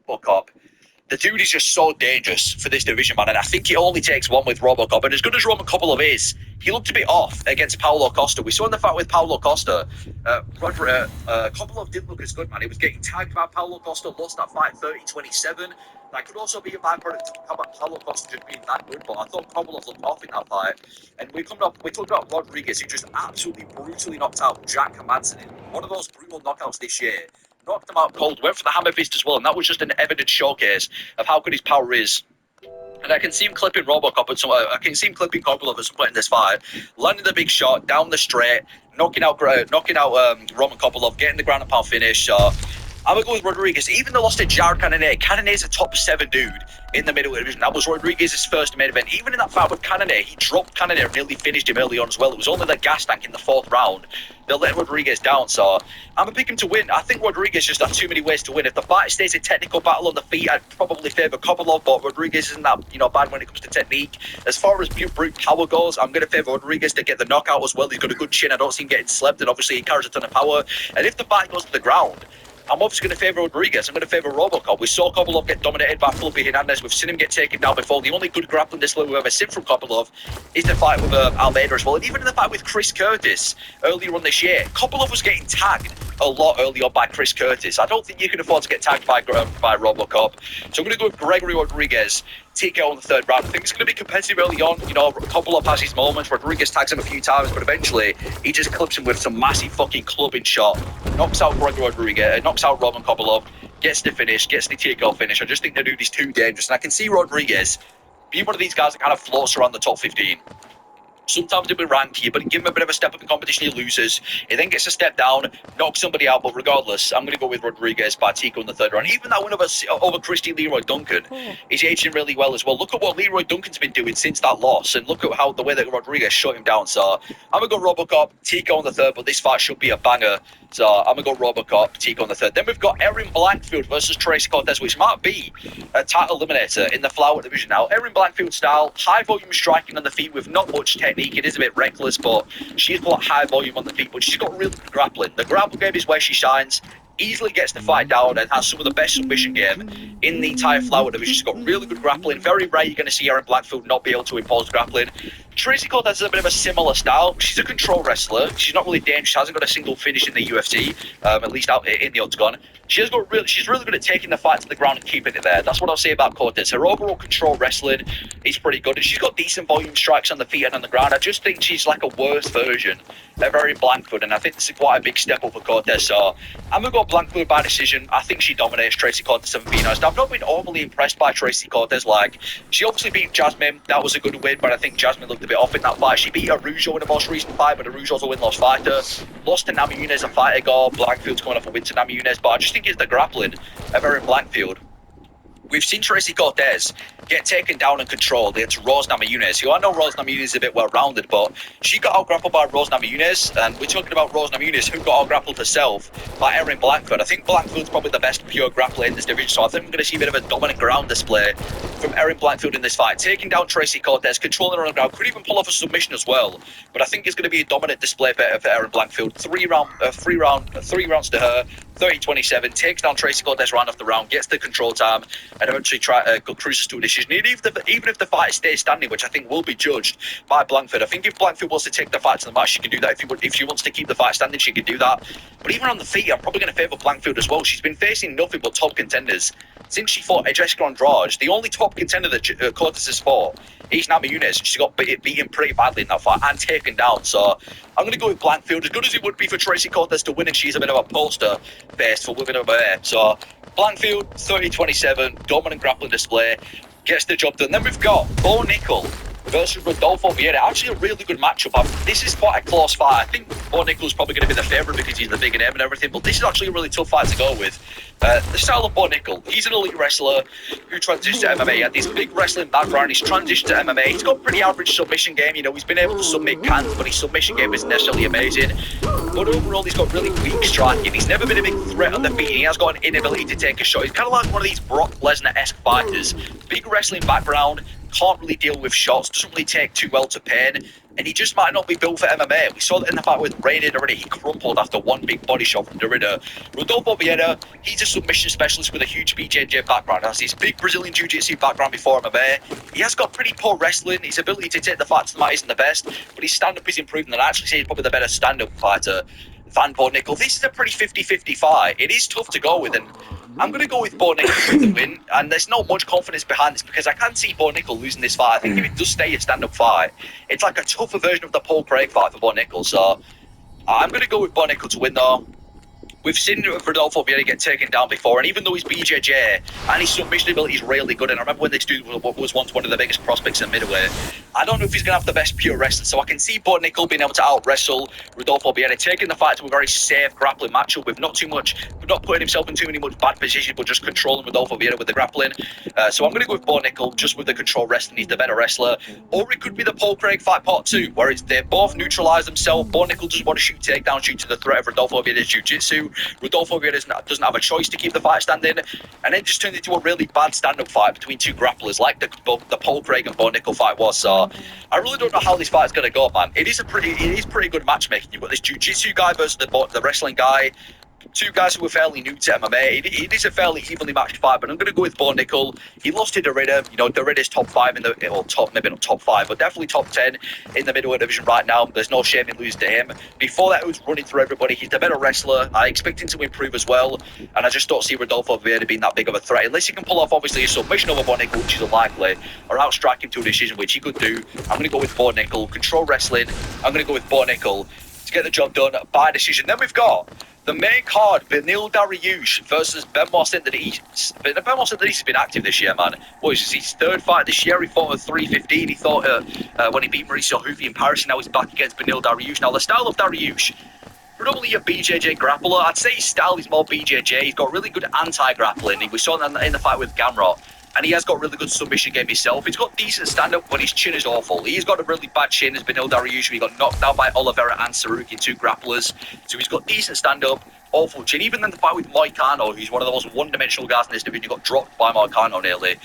Robocop. The dude is just so dangerous for this division, man, and I think it only takes one with Robocop. And as good as Robocop is, he looked a bit off against Paulo Costa. We saw in the fight with Paulo Costa, Kopilov didn't look as good, man. He was getting tagged by Paulo Costa, lost that fight 30-27. That could also be a byproduct of Paulo Costa just being that good, but I thought Kopilov looked off in that fight. And we talked about Rodriguez, who just absolutely brutally knocked out Jack Hermansson in one of those brutal knockouts this year. Knocked him out cold, went for the hammer fist as well, and that was just an evident showcase of how good his power is. And I can see him clipping Robocop at some. I can see him clipping Kopilov at some point in this fight, landing the big shot down the straight, knocking out Roman Kopilov, getting the ground and pound finish. I'm going to go with Rodriguez. Even though lost to Jared Cannonier, Cannonier's a top 7 dude in the middle division. That was Rodriguez's first main event. Even in that fight with Cannonier, he dropped Cannonier and nearly finished him early on as well. It was only the gas tank in the 4th round that let Rodriguez down. So I'm going to pick him to win. I think Rodriguez just has too many ways to win. If the fight stays a technical battle on the feet, I'd probably favour Kopilov, but Rodriguez isn't that bad when it comes to technique. As far as brute power goes, I'm going to favour Rodriguez to get the knockout as well. He's got a good chin. I don't see him getting slept, and obviously he carries a ton of power. And if the fight goes to the ground, I'm obviously going to favour Rodriguez. I'm going to favour Robocop. We saw Kopilov get dominated by Felipe Hernandez. We've seen him get taken down before. The only good grappling display we've ever seen from Kopilov is the fight with Almeida as well. And even in the fight with Chris Curtis earlier on this year, Kopilov was getting tagged a lot earlier on by Chris Curtis. I don't think you can afford to get tagged by Robocop. So I'm going to go with Gregory Rodriguez. TKO on the 3rd round. I think it's going to be competitive early on. Kopilov has his moments. Rodriguez tags him a few times, but eventually he just clips him with some massive fucking clubbing shot. Knocks out Gregory Rodriguez, knocks out Roman Kopilov, gets the finish, gets the TKO finish. I just think the dude is too dangerous. And I can see Rodriguez being one of these guys that kind of floats around the top 15. Sometimes he'll be ranked, but give him a bit of a step up in competition, he loses. He then gets a step down, knocks somebody out, but regardless, I'm going to go with Rodriguez by TKO in the 3rd round. Even that win over Christian Leroy Duncan is aging really well as well. Look at what Leroy Duncan's been doing since that loss, and look at the way that Rodriguez shut him down. So I'm going to go Robocop, TKO in the 3rd, but this fight should be a banger. So I'm going to go Robocop, TKO in the 3rd. Then we've got Erin Blankfield versus Tracy Cortez, which might be a title eliminator in the flyweight division now. Erin Blankfield style, high volume striking on the feet with not much technique. It is a bit reckless, but she's got high volume on the feet, but she's got really good grappling. The grapple game is where she shines. Easily gets the fight down and has some of the best submission game in the entire flyweight division. She's got really good grappling. Very rare you're going to see Erin Blankfield not be able to impose grappling. Tracy Cortez has a bit of a similar style. She's a control wrestler. She's not really dangerous. She hasn't got a single finish in the UFC, at least out in the octagon. She's really good at taking the fight to the ground and keeping it there. That's what I'll say about Cortez. Her overall control wrestling is pretty good, and she's got decent volume strikes on the feet and on the ground. I just think she's like a worse version of Erin Blankfield, and I think this is quite a big step up for Cortez. So I'm going to go Blankfield by decision. I think she dominates Tracy Cortez 7 honest. I've not been overly impressed by Tracy Cortez. Like, she obviously beat Jasmine. That was a good win, but I think Jasmine looked a bit off in that fight. She beat Arujo in the most recent fight, but Arujo's a win-loss fighter. Lost to Namajunas a fight ago. Blankfield's coming off a win to Namajunas, but I just think it's the grappling of Erin Blankfield. We've seen Tracy Cortez get taken down and controlled against Rose Namajunas, who I know Rose Namajunas is a bit well-rounded, but she got out-grappled by Rose Namajunas, and we're talking about Rose Namajunas, who got out-grappled herself by Erin Blankfield. I think Blankfield's probably the best pure grappler in this division, so I think we're going to see a bit of a dominant ground display from Erin Blankfield in this fight, taking down Tracy Cortez, controlling her on the ground, could even pull off a submission as well, but I think it's going to be a dominant display for Erin Blankfield. Three rounds to her, 30-27, takes down Tracy Cortez round after round, gets the control time, and eventually cruises to a decision. Even if the fight stays standing, which I think will be judged by Blankfield. I think if Blankfield wants to take the fight to the match, she can do that. If she wants to keep the fight standing, she can do that. But even on the feet, I'm probably going to favour Blankfield as well. She's been facing nothing but top contenders since she fought Jessica Andrade. The only top contender that Cortez has fought is Namajunas. She got beaten pretty badly in that fight and taken down. So I'm going to go with Blankfield, as good as it would be for Tracy Cortez to win, and she's a bit of a poster face for women over there. So Blankfield, 30-27, dominant grappling display, gets the job done. Then we've got Bo Nickel versus Rodolfo Vieira. Actually a really good matchup. This is quite a close fight. I think Bo Nickel's probably going to be the favourite because he's the bigger name and everything, but this is actually a really tough fight to go with. The style of Bo Nickel, he's an elite wrestler who transitioned to MMA. He had this big wrestling background, he's transitioned to MMA. He's got a pretty average submission game, he's been able to submit cans, but his submission game isn't necessarily amazing. But overall, he's got really weak striking. He's never been a big threat on the feet, and he has got an inability to take a shot. He's kind of like one of these Brock Lesnar-esque fighters. Big wrestling background, can't really deal with shots, doesn't really take too well to pain, and he just might not be built for MMA. We saw that in the fight with Rainier already. He crumpled after one big body shot from Derrida. Rodolfo Vieira, he's a submission specialist with a huge BJJ background, has his big Brazilian Jiu-Jitsu background before MMA. He has got pretty poor wrestling. His ability to take the fight to the mat isn't the best, but his stand-up is improving, and I actually say he's probably the better stand-up fighter than Bo Nickel. This is a pretty 50-50 fight. It is tough to go with, and I'm going to go with Bo Nickel for the win, and there's not much confidence behind this because I can't see Bo Nickel losing this fight. I think if it does stay a stand-up fight, it's like a tougher version of the Paul Craig fight for Bo Nickel, so I'm going to go with Bo Nickel to win though. We've seen Rodolfo Vieira get taken down before, and even though his BJJ and his submission ability is really good, and I remember when this dude was once one of the biggest prospects in middleweight, I don't know if he's going to have the best pure wrestling, so I can see Bo Nickel being able to out-wrestle Rodolfo Vieira, taking the fight to a very safe grappling matchup with not putting himself in too many bad positions, but just controlling Rodolfo Vieira with the grappling. So I'm going to go with Bo Nickel, just with the control wrestling. He's the better wrestler. Or it could be the Paul Craig fight part 2, where they both neutralise themselves. Bo Nickel just want to shoot takedowns due to the threat of Rodolfo Vieira's jiu-jitsu. Rodolfo Vieira doesn't have a choice to keep the fight standing, and then just turns into a really bad stand-up fight between two grapplers, like the Paul Craig and Bo Nickel fight was. So I really don't know how this fight is going to go, man. It is pretty good matchmaking. You've got this jiu-jitsu guy versus the wrestling guy. Two guys who are fairly new to MMA. It is a fairly evenly matched fight, but I'm going to go with Bo Nickel. He lost to Derrida. You know, Derrida's top 5 in the, or top, maybe not top 5, but definitely top 10 in the middleweight division right now. There's no shame in losing to him. Before that, he was running through everybody. He's the better wrestler. I expect him to improve as well, and I just don't see Rodolfo Vieira being that big of a threat, unless he can pull off, obviously, a submission over Bo Nickel, which is unlikely, or outstrike him to a decision, which he could do. I'm going to go with Bo Nickel. Control wrestling. I'm going to go with Bo Nickel to get the job done by decision. Then we've got the main card, Beneil Dariush versus Benoit Saint-Denis. Benoit Saint-Denis has been active this year, man. What is this, his third fight this year? He fought at 315. He fought when he beat Mauricio Houfi in Paris, and now he's back against Beneil Dariush. Now, the style of Dariush, predominantly a BJJ grappler. I'd say his style is more BJJ. He's got really good anti-grappling. We saw that in the fight with Gamrot. And he has got really good submission game himself. He's got decent stand-up, but his chin is awful. He's got a really bad chin, as Beneil Dariush. He got knocked out by Oliveira and Saruki, two grapplers. So he's got decent stand-up, awful chin. Even in the fight with Moicano, who's one of the most one-dimensional guys in this division, he got dropped by Moicano nearly.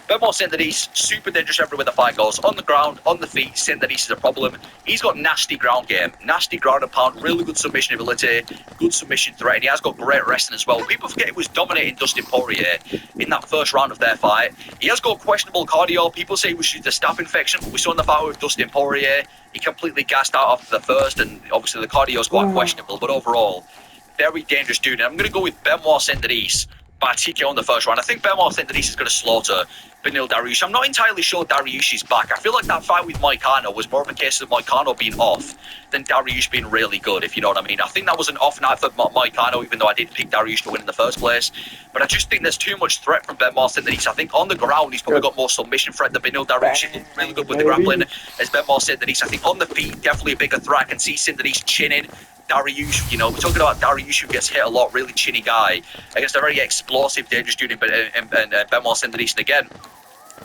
Benoit Saint-Denis, super dangerous everywhere the fight goes. On the ground, on the feet, Saint-Denis is a problem. He's got nasty ground game, nasty ground and pound, really good submission ability, good submission threat, and he has got great wrestling as well. People forget he was dominating Dustin Poirier in that first round of their fight. He has got questionable cardio. People say it was due to staph infection, but we saw in the fight with Dustin Poirier, he completely gassed out after the first, and obviously the cardio is quite questionable, but overall, very dangerous dude. And I'm going to go with Benoit Saint-Denis by TKO in the first round. I think Benoit Saint-Denis is going to slaughter Beneil Dariush. I'm not entirely sure Dariush is back. I feel like that fight with Moicano was more of a case of Moicano being off than Dariush being really good, if you know what I mean. I think that was an off night for Moicano, even though I did pick Dariush to win in the first place. But I just think there's too much threat from Benoit Saint-Denis. I think on the ground, he's probably got more submission threat than Beneil Dariush. He's really good with the grappling as Benoit Saint-Denis. I think on the feet, definitely a bigger threat. I can see Saint-Denis chinning. Dariush, you know, we're talking about Dariush, who gets hit a lot, really chinny guy, against a very explosive, dangerous dude in Benoit Saint-Denis. And again,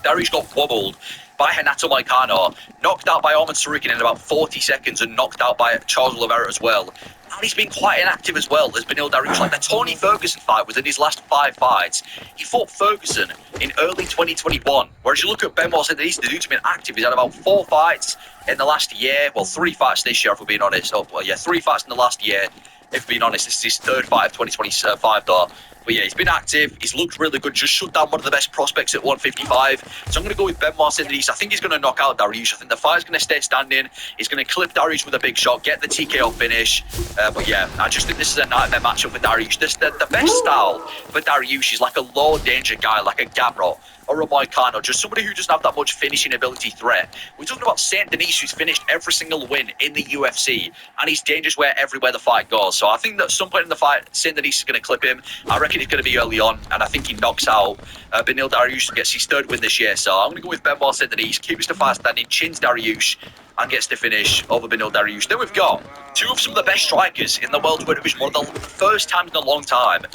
Dariush got wobbled by Renato Moicano, knocked out by Arman Tsarukyan in about 40 seconds, and knocked out by Charles Oliveira as well. And he's been quite inactive as well as Beneil Dariush. Like the Tony Ferguson fight was in his last 5 fights. He fought Ferguson in early 2021. Whereas you look at Benoit Saint-Denis, the dude's been active. He's had about 4 fights in the last year. Well, 3 fights this year, if we're being honest. Oh, well, yeah, 3 fights in the last year, if we're being honest. This is his 3rd fight of 2025, though. But yeah, he's been active. He's looked really good. Just shut down one of the best prospects at 155. So I'm going to go with Benoit Saint-Denis. I think he's going to knock out Dariush. I think the fight's going to stay standing. He's going to clip Dariush with a big shot, get the TKO finish. But yeah, I just think this is a nightmare matchup for Dariush. The best style for Dariush is like a low-danger guy, like a Gamrot or a Moicano, just somebody who doesn't have that much finishing ability threat. We're talking about Saint-Denis, who's finished every single win in the UFC, and he's dangerous everywhere the fight goes. So I think that at some point in the fight, Saint-Denis is going to clip him. I reckon it's going to be early on, and I think he knocks out Beneil Dariush and gets his 3rd win this year. So I'm going to go with Benoit Saint-Denis, keeps the fight standing, chins Dariush, and gets the finish over Beneil Dariush. Then we've got 2 of some of the best strikers in the world division, one of the first times in a long time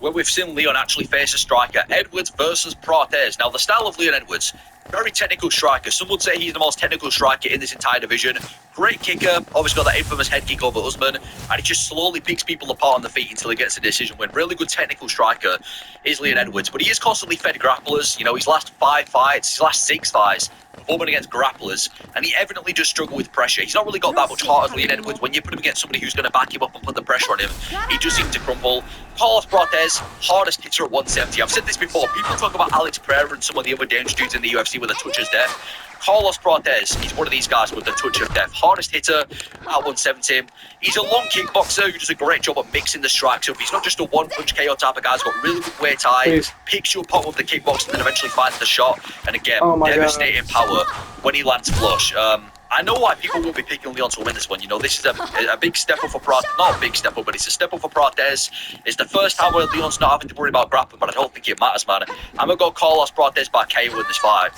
where we've seen Leon actually face a striker. Edwards versus Prates. Now, the style of Leon Edwards, very technical striker. Some would say he's the most technical striker in this entire division. Great kicker, obviously got that infamous head kick over Usman, and he just slowly picks people apart on the feet until he gets a decision win. Really good technical striker is Leon Edwards, but he is constantly fed grapplers. You know, his last 5 fights, his last 6 fights, performing against grapplers, and he evidently just struggled with pressure. He's not really got that much heart as Leon Edwards. When you put him against somebody who's going to back him up and put the pressure on him, he just seems to crumble. Carlos Cortez, hardest hitter at 170. I've said this before. People talk about Alex Pereira and some of the other dangerous dudes in the UFC with a touch of death. Carlos Cortez, he's one of these guys with the touch of death. Hardest hitter at 170. He's a long kickboxer who does a great job of mixing the strikes up. He's not just a one-punch KO type of guy. He's got really good weight tie, picks you apart with the kickbox, and then eventually finds the shot. And again, devastating power when he lands flush. I know why people will be picking Leon to win this one. You know, this is a big step up for Protez. Not a big step up, but it's a step up for Protez. It's the first time where Leon's not having to worry about grappling, but I don't think it matters, man. I'm going to go Carlos Protez by KO in this fight.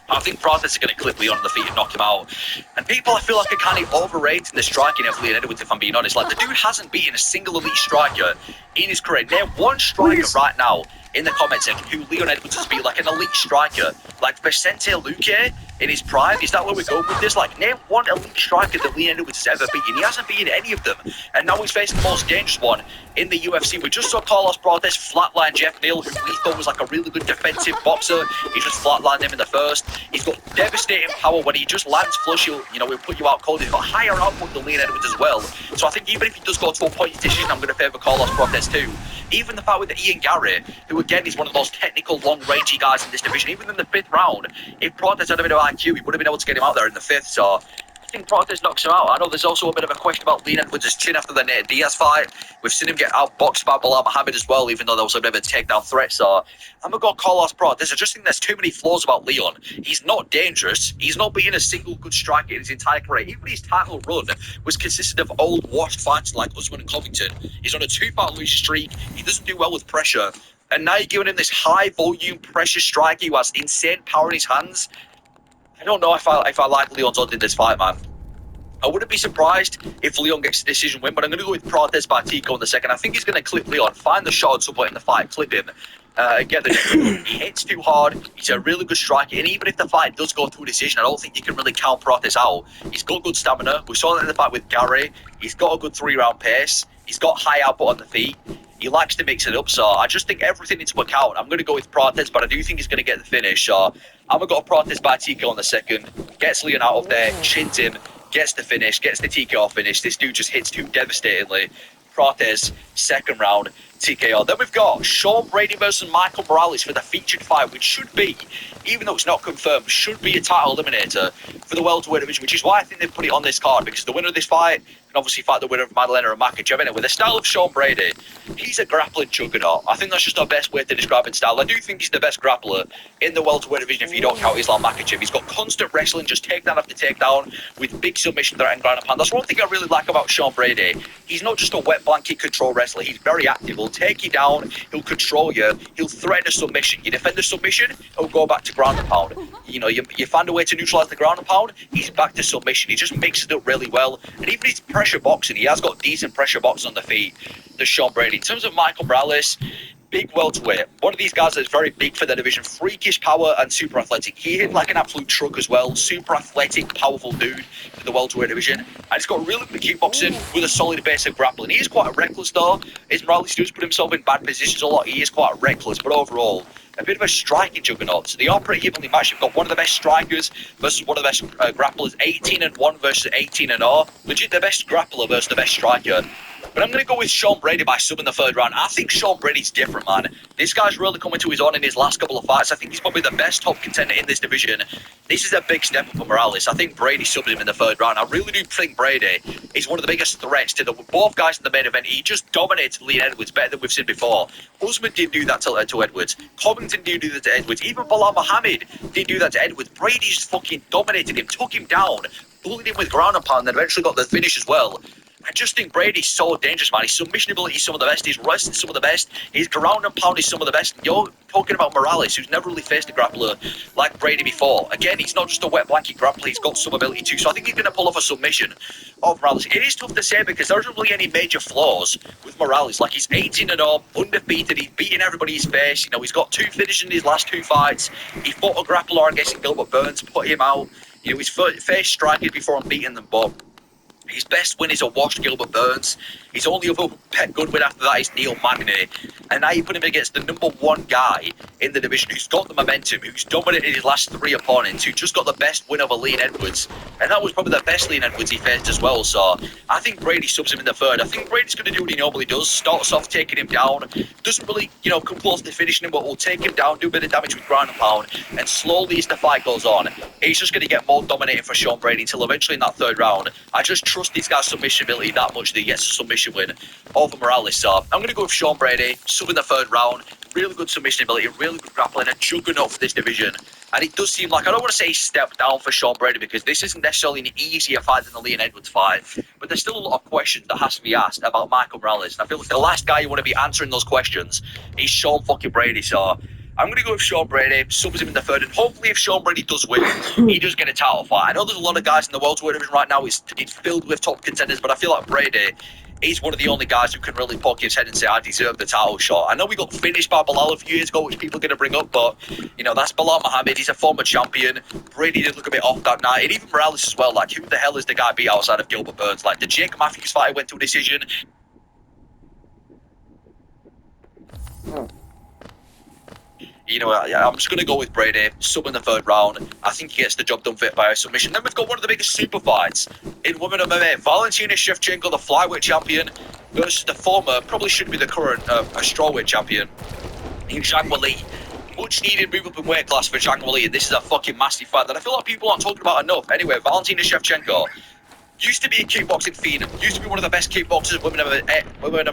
I think Protez is going to clip Leon on the feet and knock him out. And people, I feel like, are kind of overrating the striking of Leon Edwards, if I'm being honest. Like, the dude hasn't beaten a single elite striker in his career. Name one striker right now in the comment section who Leon Edwards has beat, like an elite striker. Like Vicente Luque in his prime. Is that where we're going with this? Like, name one elite striker that Leon Edwards has ever beaten. He hasn't beaten any of them. And now he's facing the most dangerous one in the UFC. We just saw Carlos Protez flatline Jeff Neal, who we thought was like a really good defensive boxer. He just flatlined him in the first. He's got devastating power when he just lands flush. He'll put you out cold. He's got higher output than Leon Edwards as well. So I think even if he does go to a point decision, I'm going to favour Carlos Protez too. Even the fight with Ian Gary, who again is one of the most technical, long-rangey guys in this division. Even in the 5th round, if Protez had a bit of IQ, he would have been able to get him out there in the 5th. So I think Protez knocks him out. I know there's also a bit of a question about Leon Edwards' chin after the Nate Diaz fight. We've seen him get outboxed by Bilal Muhammad as well, even though there was a bit of a takedown threat. So I'm going to go Carlos Protez. I just think there's too many flaws about Leon. He's not dangerous. He's not being a single good striker in his entire career. Even his title run was consisted of old, washed fights like Usman and Covington. He's on a 2-fight losing streak. He doesn't do well with pressure. And now you're giving him this high-volume pressure striker who has insane power in his hands. I don't know if I like Leon's odds in this fight, man. I wouldn't be surprised if Leon gets a decision win, but I'm going to go with Protez by Tico in the second. I think he's going to clip Leon, find the shot at some point in the fight, clip him, get the he hits too hard. He's a really good striker, and even if the fight does go to a decision, I don't think you can really count Protez out. He's got good stamina. We saw that in the fight with Gary. He's got a good 3-round pace. He's got high output on the feet. He likes to mix it up, so I just think everything needs to work out. I'm going to go with Protez, but I do think he's going to get the finish. So I'm going to go Protez by TKO in the second. Gets Leon out of there, chins him, gets the finish, gets the TKO finish. This dude just hits too devastatingly. Protez, second round, TKO. Then we've got Sean Brady versus Michael Morales for the featured fight, which should be, even though it's not confirmed, should be a title eliminator for the welterweight division, which is why I think they've put it on this card, because the winner of this fight can obviously fight the winner of Madalena and Makachev. And with the style of Sean Brady, he's a grappling juggernaut. I think that's just our best way to describe his style. I do think he's the best grappler in the welterweight division if you don't count Islam Makachev. He's got constant wrestling, just takedown after takedown, with big submission threat and ground and pound. That's one thing I really like about Sean Brady. He's not just a wet blanket control wrestler. He's very active. He'll take you down, he'll control you, he'll threaten a submission. You defend the submission, he'll go back to ground and pound. You know, you find a way to neutralize the ground and pound, he's back to submission. He just mixes it up really well. And even his pressure boxing, he has got decent pressure boxing on the feet, the Sean Brady. In terms of Michael Morales, big welterweight, one of these guys that's very big for the division, freakish power and super athletic. He hit like an absolute truck as well, super athletic, powerful dude for the welterweight division, and he's got really good kickboxing with a solid base of grappling. He is quite reckless though. As Morales does put himself in bad positions a lot, he is quite reckless, but overall a bit of a striking juggernaut. So they are pretty evenly matched. You've got one of the best strikers versus one of the best grapplers, 18-1 versus 18-0. Legit the best grappler versus the best striker. But I'm going to go with Sean Brady by sub in the 3rd round. I think Sean Brady's different, man. This guy's really coming to his own in his last couple of fights. I think he's probably the best top contender in this division. This is a big step up for Morales. I think Brady subbed him in the 3rd round. I really do think Brady is one of the biggest threats to both guys in the main event. He just dominated Leon Edwards better than we've seen before. Usman didn't do that to Edwards. Covington didn't do that to Edwards. Even Bilal Muhammad didn't do that to Edwards. Brady just fucking dominated him, took him down, bullied him with ground and pound, and then eventually got the finish as well. I just think Brady's so dangerous, man. His submission ability is some of the best. His wrestling is some of the best. His ground and pound is some of the best. You're talking about Morales, who's never really faced a grappler like Brady before. Again, he's not just a wet blanket grappler. He's got some ability too. So I think he's going to pull off a submission of Morales. It is tough to say because there isn't really any major flaws with Morales. Like, he's 18-0, undefeated. He's beating everybody in his face. You know, he's got 2 finishes in his last 2 fights. He fought a grappler against Gilbert Burns, put him out. He's faced strikers before and beaten them, but his best win is a washed Gilbert Burns. His only other pet good win after that is Neil Magny. And now you put him against the number one guy in the division who's got the momentum, who's dominated his last three opponents, who just got the best win over Leon Edwards. And that was probably the best Leon Edwards he faced as well. So I think Brady subs him in the third. I think Brady's going to do what he normally does. Starts off taking him down. Doesn't really, come close to finishing him, but will take him down, do a bit of damage with ground and pound. And slowly as the fight goes on, he's just going to get more dominating for Sean Brady until eventually in that third round, I just trust this guy's submission ability that much that he gets a submission win over Morales. So I'm going to go with Sean Brady, sub in the third round. Really good submission ability, really good grappling, a juggernaut for this division. And it does seem like, I don't want to say step down for Sean Brady because this isn't necessarily an easier fight than the Leon Edwards fight, but there's still a lot of questions that has to be asked about Michael Morales. And I feel like the last guy you want to be answering those questions is Sean fucking Brady. So I'm going to go with Sean Brady, subs him in the third, and hopefully if Sean Brady does win, he does get a title fight. I know there's a lot of guys in the welterweight division right now, it's filled with top contenders, but I feel like Brady, he's one of the only guys who can really poke his head and say, I deserve the title shot. I know we got finished by Bilal a few years ago, which people are going to bring up, but, that's Bilal Muhammad. He's a former champion. Brady did look a bit off that night, and even Morales as well. Like, who the hell is the guy beat outside of Gilbert Burns? Like, the Jake Matthews fight went to a decision. I'm just going to go with Brady, sub in the third round. I think he gets the job done by a submission. Then we've got one of the biggest super fights in women MMA. Valentina Shevchenko, the flyweight champion, versus the former, probably should be the current, strawweight champion, in Zhang Weili. Much needed move up in weight class for Zhang Weili, and this is a fucking massive fight that I feel like people aren't talking about enough. Anyway, Valentina Shevchenko used to be a kickboxing fiend, used to be one of the best kickboxers women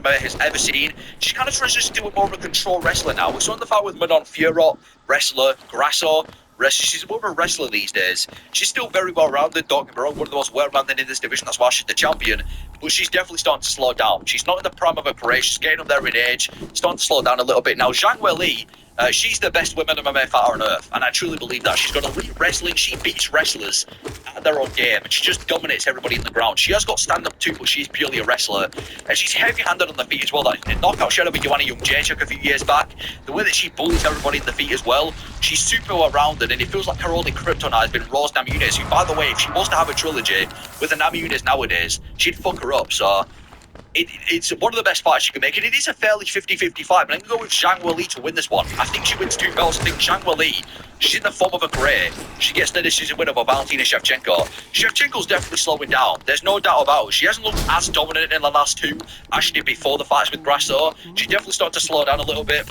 has ever seen. She kind of transitioned to more of a control wrestler now. We saw in the fight with Manon Fiorot, wrestler, Grasso, wrestler. She's more of a wrestler these days. She's still very well-rounded, don't get me wrong, one of the most well-rounded in this division, that's why she's the champion. But she's definitely starting to slow down. She's not in the prime of her career, she's getting up there in age, starting to slow down a little bit. Now, Zhang Weili, she's the best women MMA fighter on earth, and I truly believe that. She's got elite wrestling, she beats wrestlers at their own game, and she just dominates everybody in the ground. She has got stand-up too, but she's purely a wrestler, and she's heavy-handed on the feet as well. That knockout she had with Joanna Jędrzejczyk a few years back, the way that she bullies everybody in the feet as well, she's super well-rounded, and it feels like her only kryptonite has been Rose Namajunas, who, by the way, if she was to have a trilogy with the Namajunas nowadays, she'd fuck her up. So it's one of the best fights you can make, and it is a fairly 50-50 fight, but I'm going to go with Zhang Weili to win this one. I think she wins 2 belts. I think Zhang Weili, she's in the form of a career. She gets the decision win over Valentina Shevchenko. Shevchenko's definitely slowing down. There's no doubt about it. She hasn't looked as dominant in the last 2 as she did before the fights with Grasso. She definitely started to slow down a little bit.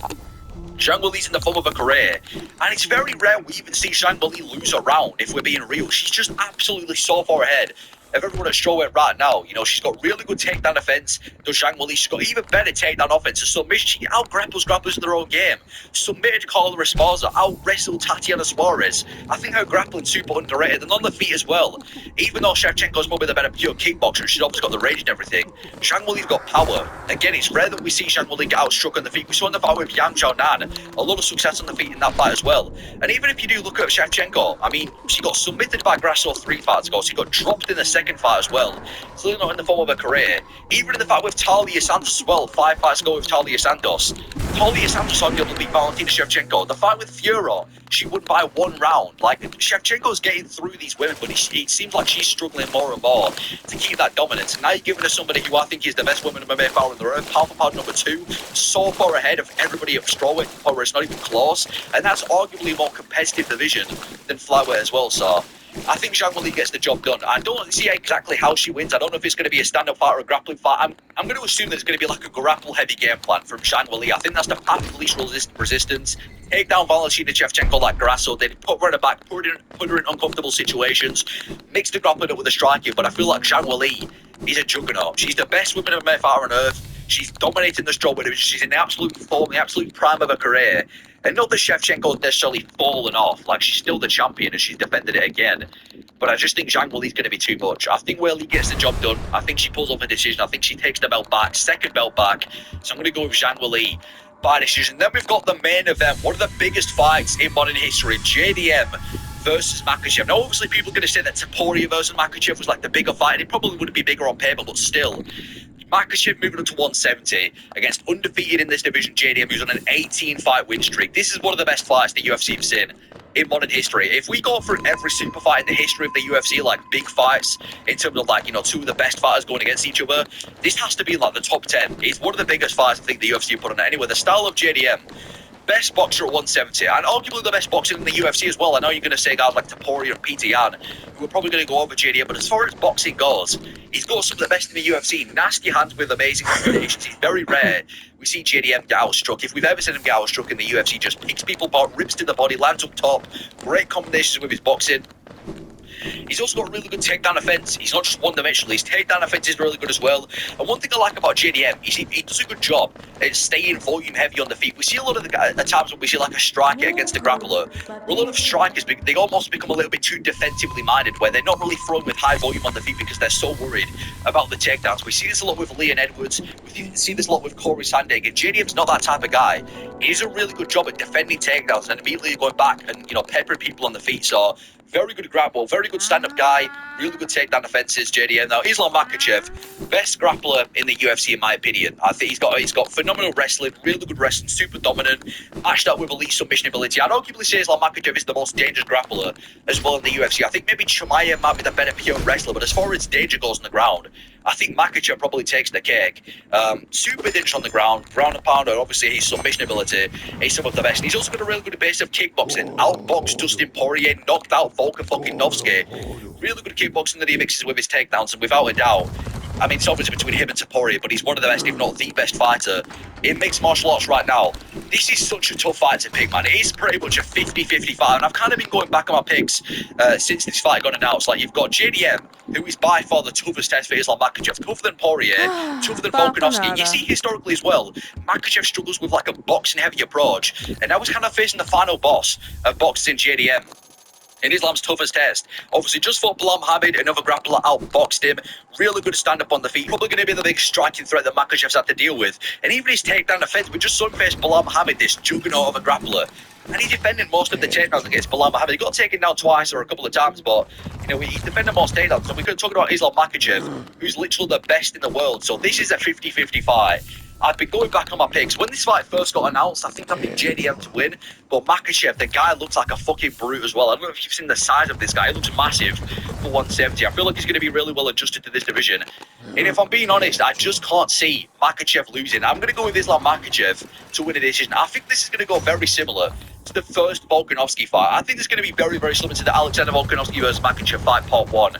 Zhang Weili's in the form of a career, and it's very rare we even see Zhang Weili lose a round, if we're being real. She's just absolutely so far ahead of everyone at strawweight right now. She's got really good takedown defense. Does Zhang Weili? She's got even better takedown offense. A submission. She out-grapples grapplers in their own game. Submitted Carla Esparza. Out-wrestled Tatiana Suarez. I think her grappling's super underrated, and on the feet as well. Even though Shevchenko's probably the better pure kickboxer, she's obviously got the range and everything, Zhang Weili's got power. Again, it's rare that we see Zhang Weili get outstruck on the feet. We saw in the fight with Yang Xiaonan a lot of success on the feet in that fight as well. And even if you do look at Shevchenko, I mean, she got submitted by Grasso 3 fights ago. She got dropped in the second fight as well. Still not in the form of a career. Even in the fight with Talia Santos as well, 5 fights ago with Talia Santos. Talia Santos arguably beat Valentina Shevchenko. The fight with Fiorot, she won by 1 round. Like, Shevchenko's getting through these women, but it seems like she's struggling more and more to keep that dominance. Now you're giving her somebody who I think is the best woman MMA fighter in the world, pound for pound number 2, so far ahead of everybody at strawweight, where it's not even close, and that's arguably a more competitive division than flyweight as well. So I think Zhang Weili gets the job done. I don't see exactly how she wins. I don't know if it's going to be a stand-up fight or a grappling fight. I'm going to assume that it's going to be like a grapple-heavy game plan from Zhang Weili. I think that's the path of least resistance. Take down Valentina Shevchenko like Grasso did, put her in the back, put her in uncomfortable situations, mix the grappling up with the striking, but I feel like Zhang Weili is a juggernaut. She's the best woman MMA fighter on earth. She's dominating the strawweight division. She's in the absolute form, the absolute prime of her career. And not that Shevchenko's necessarily fallen off, like she's still the champion and she's defended it again. But I just think Zhang Weili's going to be too much. I think Weili gets the job done. I think she pulls off a decision. I think she takes the belt back, second belt back. So I'm going to go with Zhang Weili by decision. Then we've got the main event, one of the biggest fights in modern history, JDM versus Makhachev. Now, obviously, people are going to say that Topuria versus Makhachev was like the bigger fight, and it probably would be bigger on paper, but still, Makachev moving up to 170 against undefeated in this division JDM, who's on an 18-fight win streak. This is one of the best fights the UFC have seen in modern history. If we go through every super fight in the history of the UFC, like big fights, in terms of like, you know, two of the best fighters going against each other, this has to be like the top 10. It's one of the biggest fights I think the UFC put on it. Anyway, the style of JDM, best boxer at 170, and arguably the best boxer in the UFC as well. I know you're going to say guys like Topuria and Peter Yan, who are probably going to go over JDM, but as far as boxing goes, he's got some of the best in the UFC. Nasty hands with amazing combinations. He's very rare. We see JDM get outstruck. If we've ever seen him get outstruck in the UFC, just picks people apart, rips to the body, lands up top. Great combinations with his boxing. He's also got really good takedown defense. He's not just one-dimensional. His takedown defense is really good as well. And one thing I like about JDM is he does a good job at staying volume heavy on the feet. We see a lot of the times when we see like a striker against a grappler, where a lot of strikers, they almost become a little bit too defensively minded, where they're not really throwing with high volume on the feet because they're so worried about the takedowns. We see this a lot with Leon Edwards. We see this a lot with Corey Sandhagen. JDM's not that type of guy. He does a really good job at defending takedowns and immediately going back and, you know, peppering people on the feet. So very good grapple, very good stand-up guy, really good takedown defenses, JDM. Now, Islam Makhachev, best grappler in the UFC in my opinion. I think he's got phenomenal wrestling, really good wrestling, super dominant, matched up with elite submission ability. I'd arguably say Islam Makhachev is the most dangerous grappler as well in the UFC. I think maybe Chimaev might be the better pure wrestler, but as far as danger goes on the ground, I think Makhachev probably takes the cake. Super dangerous on the ground, ground and pounder. Obviously, his submission ability is some of the best. And he's also got a really good base of kickboxing. Outboxed Dustin Poirier, knocked out Volkan Novski. Really good kickboxing that he mixes with his takedowns, and without a doubt, I mean, it's obviously between him and Topuria, but he's one of the best, if not the best fighter in mixed martial arts right now. This is such a tough fight to pick, man. It is pretty much a 50-50 fight, and I've kind of been going back on my picks since this fight got announced. Like, you've got JDM, who is by far the toughest test for Islam Makhachev, tougher than Poirier, tougher than Volkanovski. You see historically as well, Makhachev struggles with like a boxing-heavy approach, and now he's kind of facing the final boss of boxing, JDM. In Islam's toughest test, obviously just fought Bilal Muhammad, another grappler, outboxed him. Really good stand-up on the feet. Probably going to be the big striking threat that Makhachev's had to deal with. And even his takedown defense, we just saw him face Bilal Muhammad, this juggernaut of a grappler. And he defended most of the takedowns against Bilal Muhammad. He got taken down twice or a couple of times, but you know, he defended most takedowns. So we could talk about Islam Makhachev, who's literally the best in the world. So this is a 50-50 fight. I've been going back on my picks. When this fight first got announced, I think I picked JDM to win. But Makhachev, the guy looks like a fucking brute as well. I don't know if you've seen the size of this guy. He looks massive for 170. I feel like he's going to be really well adjusted to this division. And if I'm being honest, I just can't see Makhachev losing. I'm going to go with Islam Makhachev to win a decision. I think this is going to go very similar to the first Volkanovski fight. I think it's going to be very, very similar to the Alexander Volkanovski versus Makhachev fight, part 1.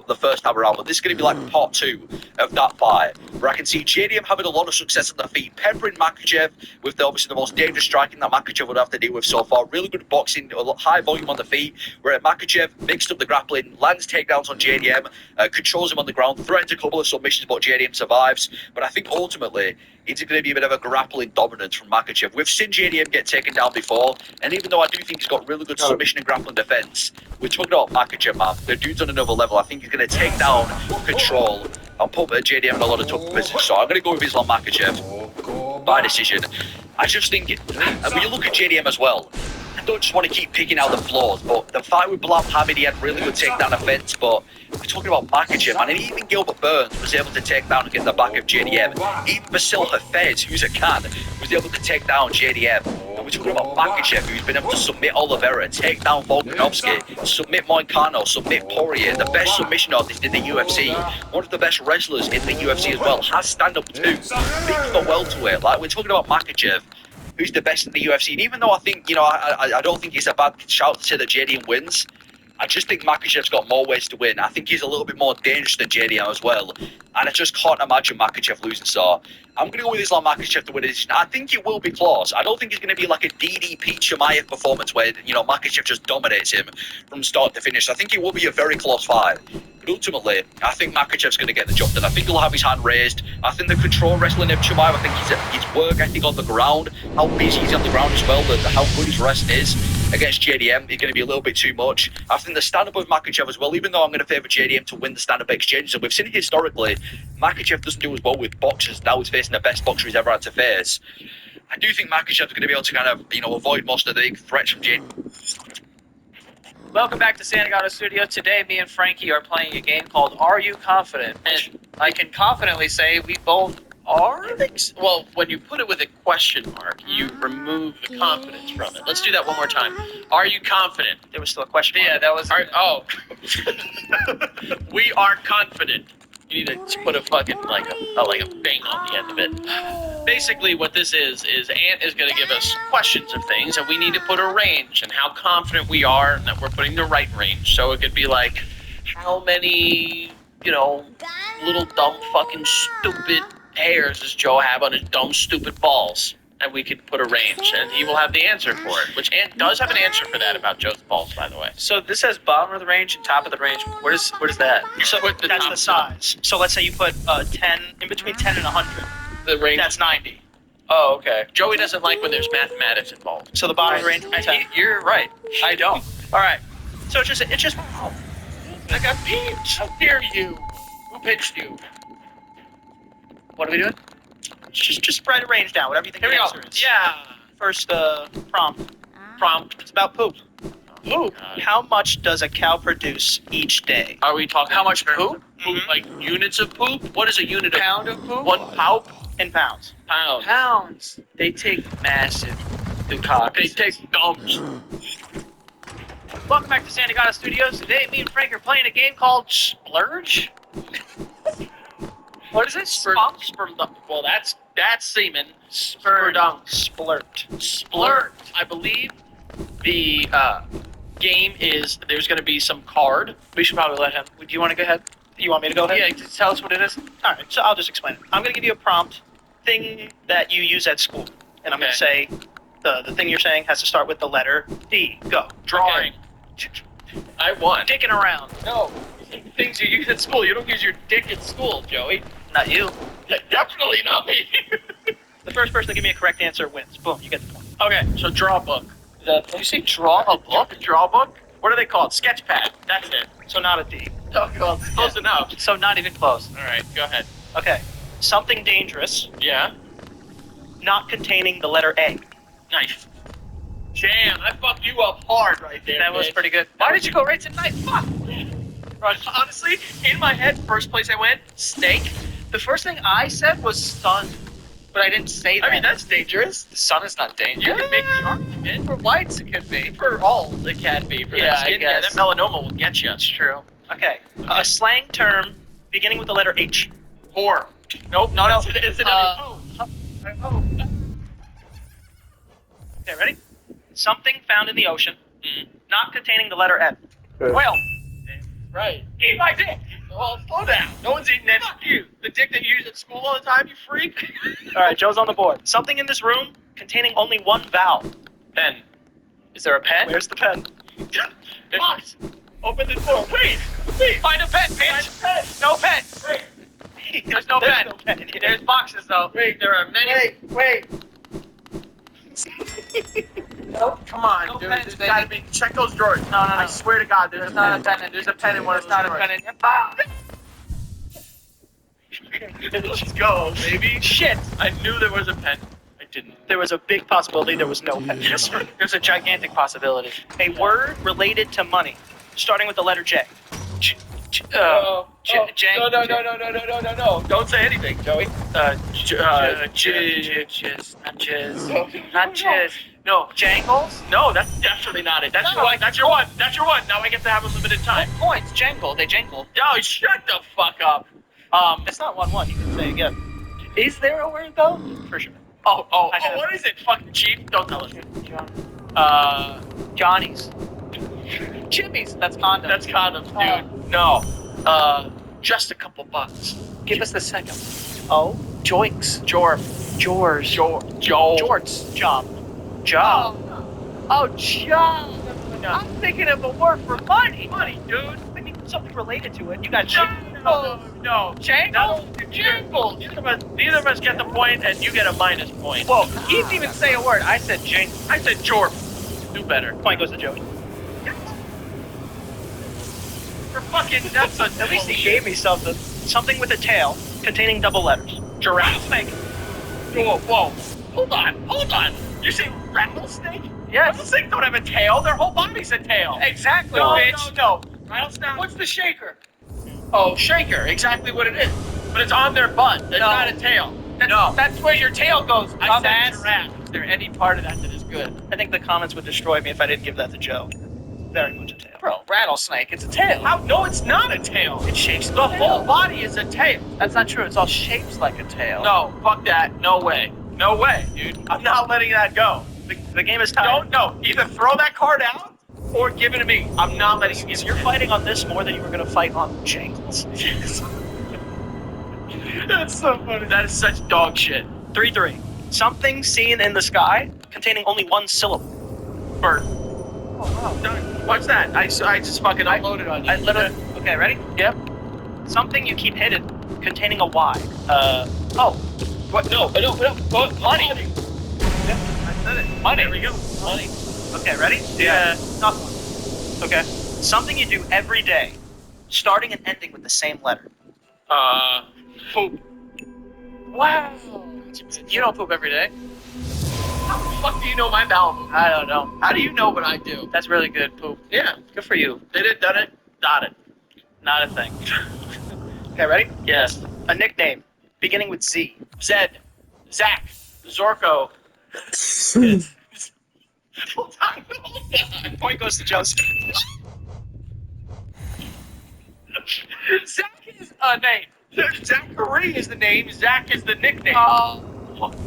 The first time around, but this is going to be like part 2 of that fight, where I can see JDM having a lot of success on the feet, peppering Makhachev with obviously the most dangerous striking that Makhachev would have to deal with so far. Really good boxing, a lot high volume on the feet, where Makhachev mixed up the grappling, lands takedowns on JDM, controls him on the ground, threatens a couple of submissions, but JDM survives. But I think ultimately it's going to be a bit of a grappling dominance from Makhachev. We've seen JDM get taken down before, and even though I do think he's got really good submission and grappling defense, we're talking about Makhachev, man. The dude's on another level. I think he's going to take down control and put JDM in a lot of tough positions. So I'm going to go with Islam Makhachev by decision. I just think, and when you look at JDM as well, I don't just want to keep picking out the flaws, but the fight with Bilal Muhammad, he had really good takedown defense, but we're talking about Makhachev, man, and even Gilbert Burns was able to take down and get the back of JDM. Even Basil Hafez, who's a can, was able to take down JDM. And we're talking about Makhachev, who's been able to submit Oliveira, take down Volkanovski, submit Moicano, submit Poirier, the best submission artist in the UFC, one of the best wrestlers in the UFC as well, has stand-up too, big for welterweight. Like, we're talking about Makhachev, who's the best in the UFC. And even though I think, you know, I don't think it's a bad shout to say that JDM wins, I just think Makhachev's got more ways to win. I think he's a little bit more dangerous than JDM as well. And I just can't imagine Makhachev losing. So I'm going to go with Islam Makhachev to win a decision. I think it will be close. I don't think it's going to be like a DDP Chimaev performance where, you know, Makhachev just dominates him from start to finish. I think it will be a very close fight. But ultimately, I think Makhachev's going to get the job done. I think he'll have his hand raised. I think the control wrestling of Chimaev, I think his work ethic on the ground, how busy he's on the ground as well, how good his rest is against JDM is going to be a little bit too much. I think the stand-up of Makhachev as well, even though I'm going to favour JDM to win the stand-up exchanges, and we've seen it historically, Makhachev doesn't do as well with boxers. Now he's facing the best boxer he's ever had to face. I do think Makhachev's going to be able to kind of, you know, avoid most of the threats from JDM. Welcome back to Santa Gato Studio. Today, me and Frankie are playing a game called Are You Confident? And I can confidently say we both are. Well, when you put it with a question mark, you remove the confidence from it. Let's do that one more time. Are you confident? There was still a question mark. Yeah, that was. We are confident. You need to put a fucking like a bang on the end of it. Basically, what this is Ant is going to give us questions of things, and we need to put a range and how confident we are that we're putting the right range. So it could be like, how many, little dumb fucking stupid hairs does Joe have on his dumb stupid balls? And we could put a range, and he will have the answer for it. Which Ant does have an answer for that about Joe's balls, by the way. So this says bottom of the range and top of the range. Where's that? So that's the size. So let's say you put 10 in between 10 and 100. The range. That's 90. Oh, okay. Joey doesn't like when there's mathematics involved. So the bottom of the range would be 10. You're right. I don't. All right. So it's just. I got peach. How dare you? Who pitched you? What are we doing? Just write a range down. Whatever you think Here the we answer go. is. Yeah. First prompt. Prompt. It's about poop. Poop. How much does a cow produce each day? Are we talking how much poop? Mhm. Like units of poop? What is a unit of Pound of poop? 1 pound? In pounds. Pound. Pounds. They take massive decoctions. They take dumps. Welcome back to Santa Gato Studios. Today, me and Frank are playing a game called Splurge. What is it? Well, that's semen. Splurt. Splurt. I believe the game is there's going to be some card. We should probably let him. Do you want to go ahead? You want me to go ahead? Yeah, just tell us what it is. All right. So I'll just explain it. I'm going to give you a prompt thing that you use at school, and I'm going to say the thing you're saying has to start with the letter D. Go. Drawing. I won. Dicking around. No. Things you use at school. You don't use your dick at school, Joey. Not you. Definitely not me. The first person to give me a correct answer wins. Boom, you get the point. Okay, so draw a book. Did you say draw a book? Draw a book? What are they called? Sketchpad. That's it. So not a D. Oh, well, close enough. So not even close. All right, go ahead. Okay. Something dangerous, Yeah? not containing the letter A. Nice. Jam, I fucked you up hard right there. That was bitch. pretty good. Why did you go right to knife? Fuck. Honestly, in my head, first place I went, steak. The first thing I said was sun, but I didn't say that. I mean, that's dangerous. The sun is not dangerous. You can make the argument. For whites, it could be. For all, it can be. For Yeah, that I skin, yeah, guess. that melanoma will get you. That's true. Okay. A slang term beginning with the letter H. Whore. Nope, no. It's an Okay, ready? Something found in the ocean, not containing the letter N. Well, right. Eat my dick. Well, slow down. No one's eating that. Fuck you. The dick that you use at school all the time, you freak. All right, Joe's on the board. Something in this room containing only one vowel. Pen. Is there a pen? Where's the pen? Box. Open the door. Wait. Find a pen, bitch. No pen. Wait. There's no pen. No pen in here. There's boxes though. Wait, there are many. Wait. Oh, come on, No dude. pens, There's baby. gotta be. Check those drawers. No. I swear to God, there's Not a pen. There's a pen in one. It's not a pen in here. Let's go, baby. Shit. I knew there was a pen. I didn't. There was a big possibility there was no pen. There's a gigantic possibility. A word related to money, starting with the letter J. No. Jang. No. Don't say anything, Joey. Not jizz. No, jangles? No, that's definitely not it. That's No. your one. That's your one. That's your one. Now I get to have a limited time. Points, jangle. They jangle. No, shut the fuck up. It's not 1-1. You can say it again. Is there a word though? For sure. Oh, what is it? Fucking cheap? Don't tell us. Johnny's. Jimmy's. That's condom. That's condoms, dude. No. Just a couple bucks. Give us the second. Oh. Joinks. Jorm. Jors. Joe. Jorts. Job. Job. Oh, job. I'm thinking of a word for money. Money, dude. I mean, something related to it. You got No. Jangle? Jangle. Neither of us get the point, and you get a minus point. Whoa, he didn't even say a word. I said jangle. I said Jorm. Do better. Point goes to Joey. For fucking, that's a. At least he gave me something. Something with a tail containing double letters. Giraffe. Whoa. Hold on. You say rattlesnake? Yes. Those things don't have a tail. Their whole body's a tail. Exactly, No, bitch. no. Rattlesnake. What's the shaker? Oh, shaker. Exactly what it is. But it's on their butt. It's No. not a tail. That's where your tail goes. I said dumbass. giraffe. Is there any part of that that is good? I think the comments would destroy me if I didn't give that to Joe. Very much a tail. Bro, rattlesnake. It's a tail. How? No, it's not a tail. It shapes The whole body is a tail. That's not true. It's all shaped like a tail. No, fuck that. No way. No way, dude. I'm not letting that go. The game is tied. No. Either throw that card out or give it to me. I'm not letting you give it. You're fighting on this more than you were going to fight on James. That's so funny. That is such dog shit. 3-3. Something seen in the sky containing only one syllable. Bird. Oh, wow. Done. What's that? I just fucking unloaded on you. I literally. Okay, ready? Yep. Something you keep hidden containing a Y. What? No. What? Money. Yep, I said it. Money. There we go. Money. Okay, ready? Yeah. Tough one. Okay. Something you do every day, starting and ending with the same letter. Poop. Wow. You don't poop every day. How the fuck do you know my bowel movement? I don't know. How do you know what I do? That's really good poop. Yeah. Good for you. Did it, done it, got it. Not a thing. Okay, ready? Yes. A nickname beginning with Z. Zed. Zach. Zorko. Hold on. Point goes to Joseph. Zach is a name. Zachary is the name. Zach is the nickname.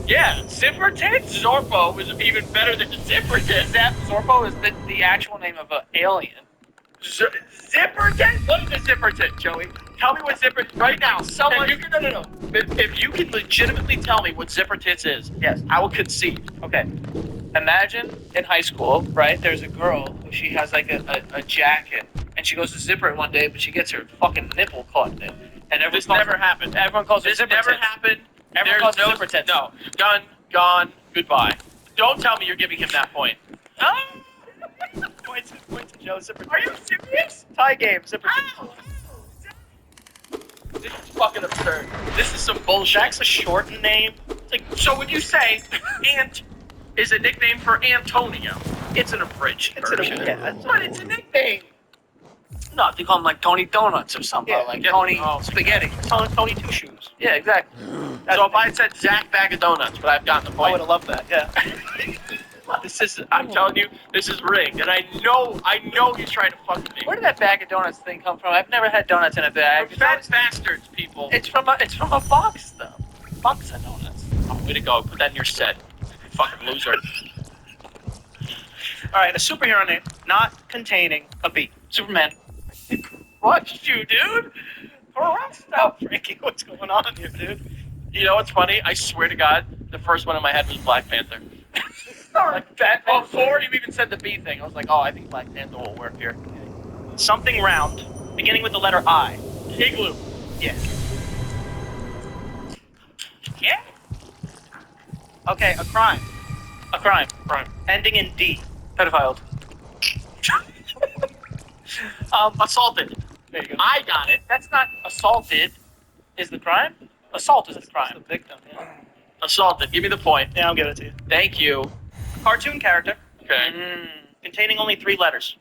Yeah. Zipperton. Zorpo is even better than Zipperton. Zorpo is the actual name of an alien. Zipperton? What is a Zipperton, Joey? Tell me what Zipperton right now. Someone- No. If you can legitimately tell me what Zippertits is, Yes. I will concede. Okay. Imagine in high school, right? There's a girl who she has like a jacket, and she goes to zipper it one day, but she gets her fucking nipple caught in it. And This never happened. Everyone calls her This zipper never tits. happened. Everyone There's calls her zipper tits. No. Done. Gone. Goodbye. Don't tell me you're giving him that point. Point to Joe. Zipper. Are you serious? Tie game. Zipper. Ow! This is fucking absurd. This is some bullshit. Jack's a shortened name. Like, so when you say Ant is a nickname for Antonio, it's an abridged version. But it's a nickname. No, they call him like Tony Donuts or something. Yeah, like yeah. Tony Oh. Spaghetti. Tony Two Shoes. Yeah, exactly. So if I had said Zach Bag of Donuts, but I've gotten the I point. would have loved that. Yeah. I'm telling you, this is rigged, and I know he's trying to fuck with me. Where did that bag of donuts thing come from? I've never had donuts in a bag. From fat bastards, people. It's from a box though. Box of donuts. Oh, way to go. Put that in your set. Fucking loser. All right. A superhero name not containing a B. Superman. Crushed you, dude. Crushed Oh, Frankie, what's going on here, dude? You know what's funny? I swear to God, the first one in my head was Black Panther. Like Batman. Before you even said the B thing, I was like, oh, I think Black Panther will work here. Something round beginning with the letter I. Igloo. Yeah. Yeah. Okay. A crime A crime. ending in D. Pedophile. Assaulted. There you go. I got it. That's not assaulted. Is the crime? Assault is the The crime. victim. Yeah. Assaulted. Give me the point. Yeah, I'll give it to you. Thank you. Cartoon character Okay. containing only 3 letters.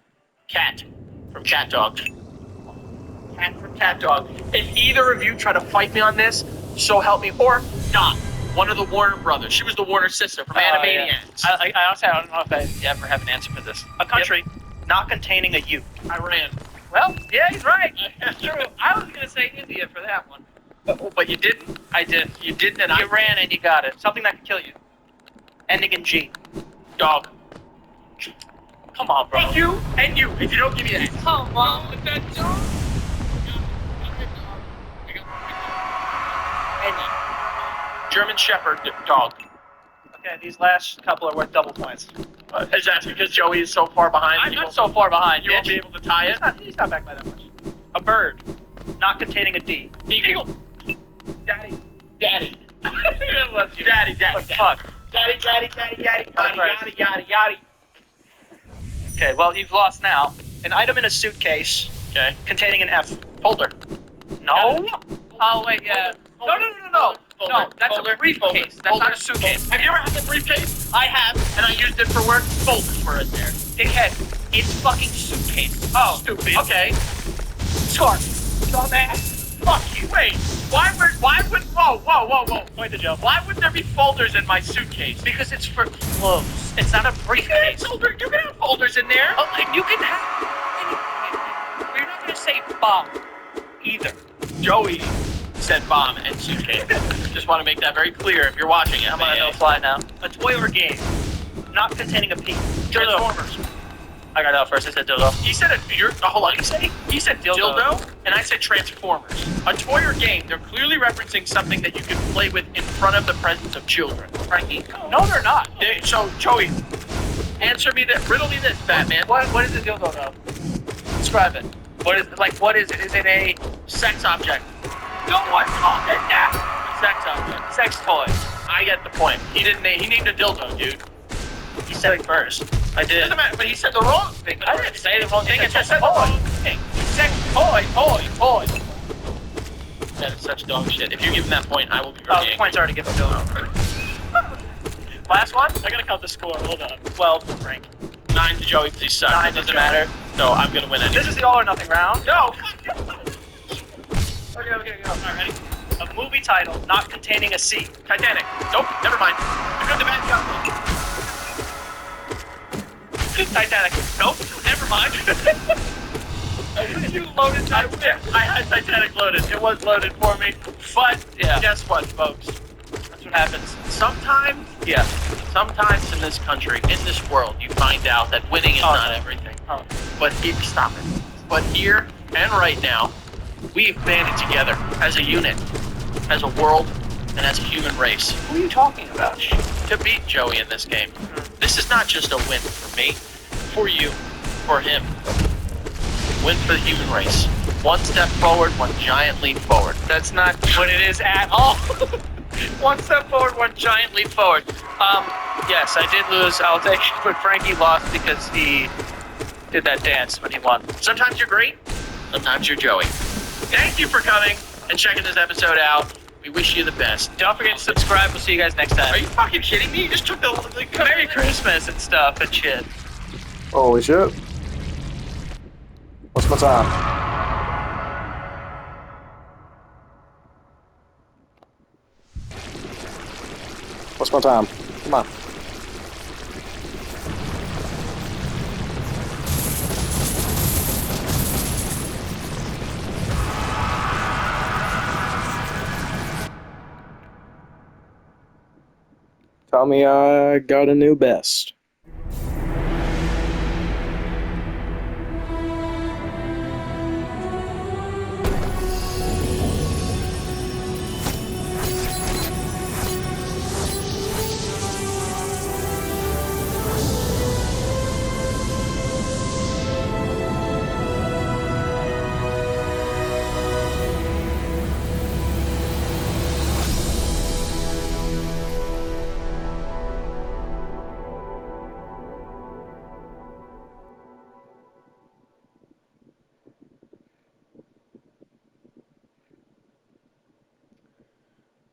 Cat from Cat Dog. Cat from Cat Dog. If either of you try to fight me on this, so help me. Or Dot, one of the Warner brothers. She was the Warner sister from Animaniacs. I honestly don't know if I ever have an answer for this. A country not containing a U. Iran. Well, yeah, he's right. That's true. I was gonna say India for that one. But you didn't? I did. You didn't, and I You ran and you got it. Something that can kill you. Ending in G. Dog. Come on, bro. And you. If you don't give me that. Come on with that dog. German Shepherd dog. Okay, these last couple are worth double points. Is that because Joey is so far behind? I'm not so far behind. You won't be able to tie it? He's not back by that much. A bird not containing a D. Eagle. Daddy. Daddy. Daddy. Daddy. Fuck. Daddy. Yaddy. Okay, well, you've lost now. An item in a suitcase Okay. containing an F. Folder. No? Oh, wait, yeah. No. Folder. No, that's Folder. a briefcase. That's Folder. not a suitcase. Have you ever had a briefcase? I have, and I used it for work. Folders were in there. Dickhead, it's fucking suitcase. Oh, Stupid. Okay. Scarf. Dumbass. Fuck you. Wait. Why would? Whoa. Point the jump. Why would there be folders in my suitcase? Because it's for clothes. It's not a briefcase. Folder. You can have folders in there. Oh, and you can have anything. You're not gonna say bomb either. Joey said bomb and suitcase. Just want to make that very clear if you're watching it. I'm on a no-fly now. A toy or game not containing a P. Transformers. I got out first. I said dildo. He said it. Hold on. He said dildo, and I said Transformers. A toy or game. They're clearly referencing something that you can play with in front of the presence of children. Frankie? No, they're not. So Joey, answer me this. Riddle me this, Batman. What is a dildo though? Describe it. What is it? Is it a Sex object. no one called it that? Sex object. Sex toy? I get the point. He didn't. He named a dildo, dude. You said it first. I did. Doesn't matter. But he said the wrong thing. I didn't say the wrong thing. I He just said said the toy. wrong thing. Sex toy. That is such dog shit. If you give him that point, I will be Oh, very the angry. point's already given to him. Last one? I gotta count the score. Hold on. 12 for Frank. 9 to Joey because he sucks. 9 It to doesn't Joey. matter. So I'm gonna win anyway. This is the all or nothing round. No. Okay, go. All right, ready? A movie title not containing a C. Titanic. Nope. Never mind. The Good, the Bad, the Ugly. Titanic. Nope. Never mind. You loaded that. I had Titanic loaded. It was loaded for me. But Yeah. guess what, folks? That's what happens. Sometimes in this country, in this world, you find out that winning is not everything. Oh. But stop it. But here and right now, we've banded together as a unit, as a world, and as a human race Who are you talking about? to beat Joey in this game. This is not just a win for me, for you, for him. Win for the human race. One step forward, one giant leap forward. That's not what it is at all. One step forward, one giant leap forward. Yes, I did lose. I'll take it, but Frankie lost because he did that dance when he won. Sometimes you're great, sometimes you're Joey. Thank you for coming and checking this episode out. We wish you the best. Don't forget to subscribe. We'll see you guys next time. Are you fucking kidding me? You just took the Merry Christmas and stuff and shit. Holy shit. What's my time? What's my time? Come on. Tell me I got a new best.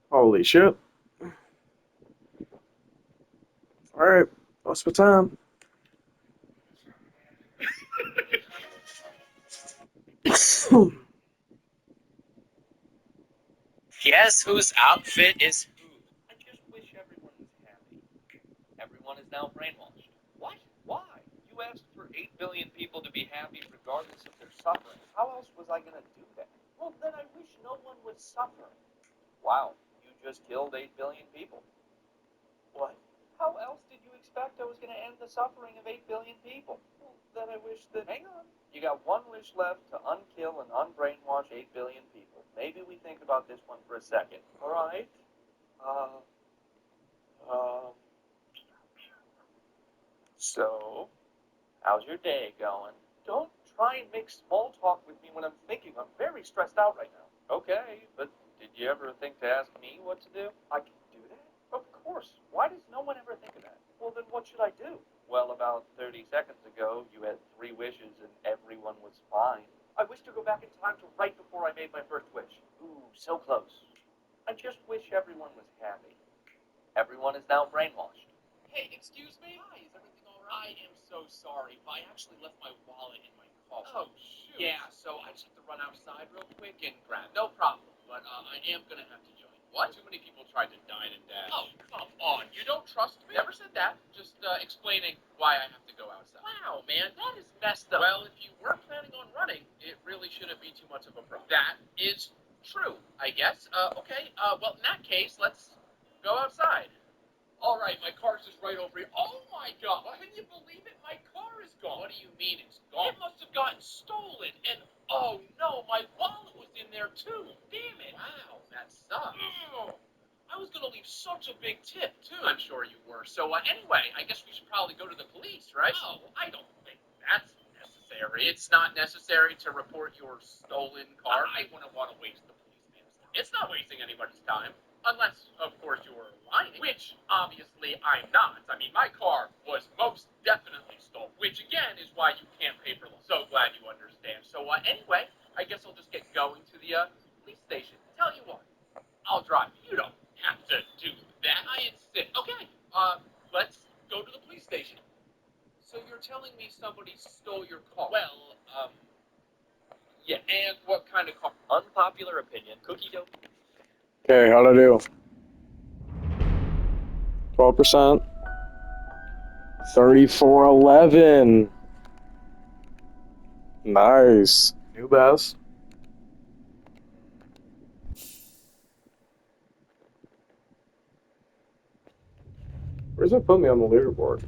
Holy shit. Alright, what's my time? Guess whose outfit is who? I just wish everyone was happy. Everyone is now brainwashed. What? Why? You asked for 8 billion people to be happy regardless of their suffering. How else was I going to do that? Well, then I wish no one was suffering. Wow, you just killed 8 billion people. What? How else did you expect I was going to end the suffering of 8 billion people? Well, then I wish that... Hang on. You got one wish left to unkill and unbrainwash 8 billion people. Maybe we think about this one for a second. All right. So, how's your day going? Don't try and make small talk with me when I'm thinking. I'm very stressed out right now. Okay, but did you ever think to ask me what to do? I can do that? Of course. Why does no one ever think of that? Well, then what should I do? Well, about 30 seconds ago, you had 3 wishes and everyone was fine. I wish to go back in time to right before I made my first wish. Ooh, so close. I just wish everyone was happy. Everyone is now brainwashed. Hey, excuse me? Hi, is everything all right? I am so sorry, but I actually left my wallet in my car. Oh, shoot. Yeah, so I just have to run outside real quick and grab it. No problem, but I am going to have to join. What? Too many people tried to dine and dash. Oh, come on. You don't trust me? Never said that. Just explaining why I have to go outside. Wow, man, that is messed up. Well, if you were planning on running, it really shouldn't be too much of a problem. That is true, I guess. Okay, well, in that case, let's go outside. All right, my car's just right over here. Oh my God! Can you believe it? My car is gone. What do you mean it's gone? It must have gotten stolen. And oh no, my wallet was in there too. Damn it! Wow, that sucks. Oh, I was gonna leave such a big tip too. I'm sure you were. So anyway, I guess we should probably go to the police, right? Oh, I don't think that's necessary. It's not necessary to report your stolen car. I wouldn't want to waste the policeman's time. It's not wasting anybody's time. Unless, of course, you were lying. Which, obviously, I'm not. I mean, my car was most definitely stolen. Which, again, is why you can't pay for loans. So glad you understand. So, anyway, I guess I'll just get going to the police station. Tell you what, I'll drive. You don't have to do that. I insist. Okay, let's go to the police station. So you're telling me somebody stole your car? Well, yeah. And what kind of car? Unpopular opinion. Cookie dough. Okay, how'd I do? 12%. 3411. Nice. New best. Where's that put me on the leaderboard?